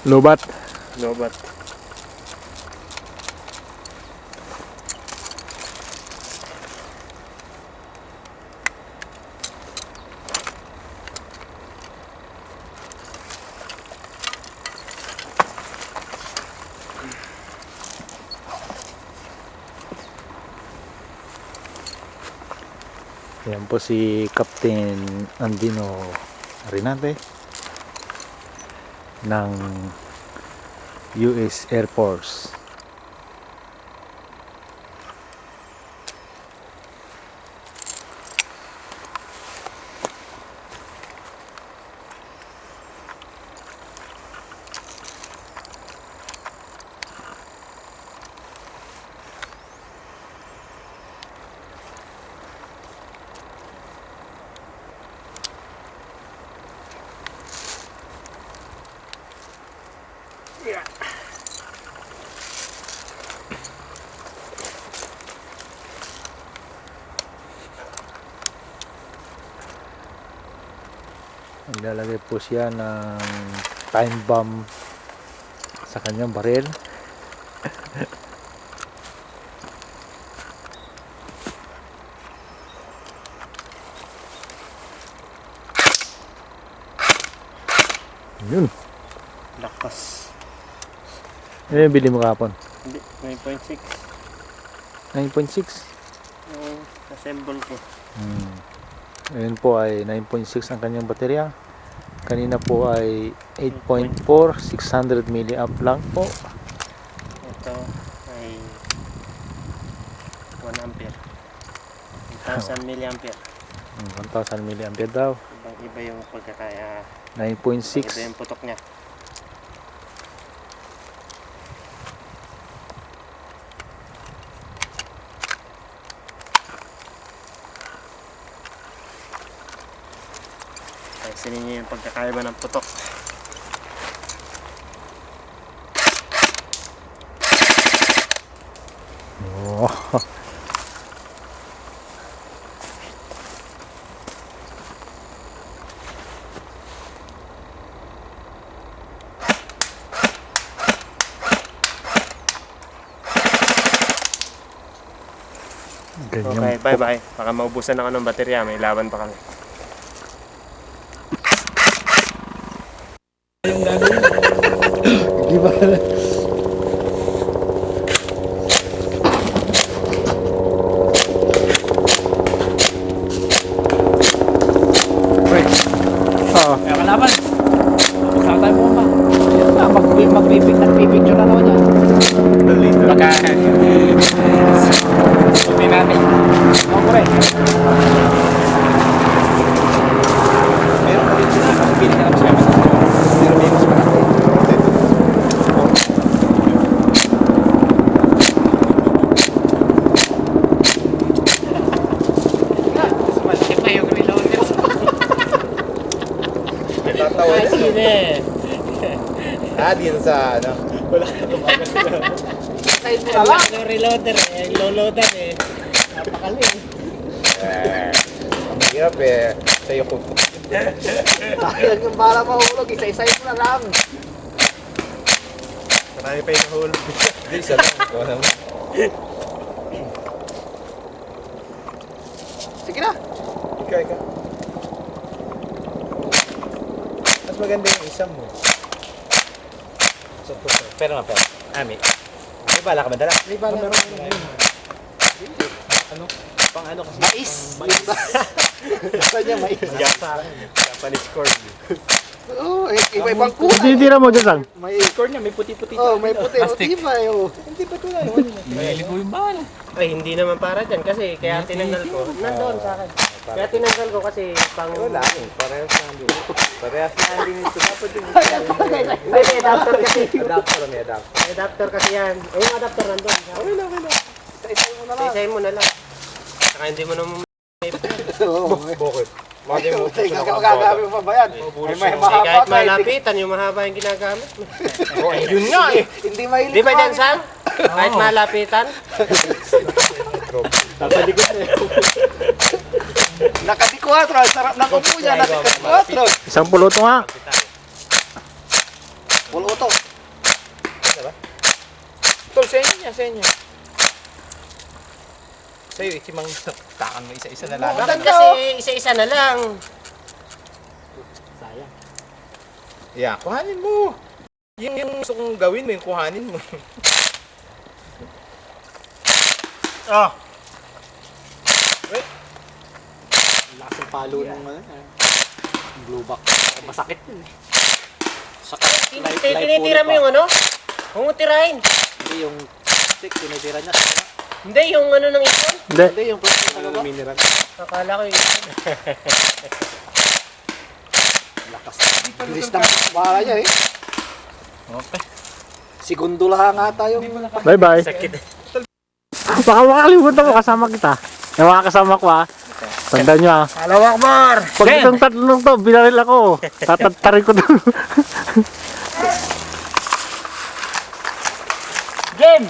Lobat. Lobat. Yan po si Captain Andino Rinante ng US Air Force. Yeah. Naglalagay po siya ng time bomb sa kanyang baril. Yun. Lakas. Ano yung bili mo kapon? Hindi, 9.6. 9.6. Yung assemble ko. Ngayon po ay 9.6 ang kanyang baterya. Kanina po ay 8.4, 600 milliamp lang po. Ito ay 1 ampere. 1,000 milliampere. 1,000 milliampere daw. Ibang iba yung pagkakaya. 9.6. Iba yung putok niya. Sinin niyo yung pagkakaiba ng putok. Oh. Okay, bye-bye. Baka maubusan ako ng baterya. May laban pa kami. Yung gagawin. Di ba? Kaya kalaban. Saan tayo pumunta? Yan na, nagpipicture na ako dyan. Baka, suti natin. Ako correct. Meron pa rin sila, kasi pili ka lang siya. Meron din mas malaki. Malaki pa yung reloader. Natatawa Ay, sige. din sa ano. Wala ka lumagas sila. Side mo na lang. Yung reloader eh. Yung low-loader eh. Napakali eh. Ang hirap eh. Sa'yo ko. Bakit yung para mahulog, isa-isay mo na lang. Marami pa yung nahulog. Hindi, isa lang. Ikaw naman. Sige na. Ikaw. Mas maganda yung isa mo. Pero nga, pero. Ami. May bala ka ba dala? May bala ka ano? Pang ano kasi? Mais! Mais ba? Saan niya mais? Japanese corn. Oo, iba-ibang kulay. Titira mo dyan, Sang. May Corn niya, may puti-puti. oh, may puti-puti ba yun? Hindi pa tulad. Naliligo yung bala. Ay, hindi naman para dyan kasi kaya tinanggal ko. Nandoon sa akin. Kaya tinanggal ko kasi pang... Wala, parehas na hindi. Parehas na hindi nito. Dapat yung... May adapter kasi. May adapter kasi yan. Eh, yung adapter nandun. Okay na. Isa-isay mo na lang. Isa-isay mo na lang. Saka hindi mo naman... Oo. Bakit? Ay, magagamit mo pa ba yan? May mahaba Kahit ka, malapitan, yung mahaba yung ginagamit mo. Oh, yun nga eh. Hindi mahilig. Di ba dyan, Sam? Kahit malapitan? Nakalikot na yun. Nakadi-4. Sarap na kupo niya. Nakadi-4. Isang puluto nga. Full auto. Diba? Tol, sa inyo niya, sa inyo. Sa'yo, itimang takan mo isa-isa na lang. Bakit kasi isa-isa na lang? Sayang. Yeah, kuhanin mo. Yung gusto kong gawin mo, yung kuhanin mo. Ah! Lakas ng palo ng blue back. Masakit yun eh. Sakit. Tinitira mo yung ano? Huwag mo tirahin. Hindi yung stick, tinitira niya. Hindi, yung ano ng ipon. Hindi. Hindi yung plastic na baba. Mineral. Akala ko yung ipon. Lakas. Bilis ng bala niya eh. Okay. Segundo lang ata yung... Bye-bye. Sakit. Baka makalimutan mo kasama kita. Yung mga kasama ko ha. Tandaan nyo ha. Alawak Mar! Pag itong tatlong to, binaril ako. Tatatarin ko doon. Game!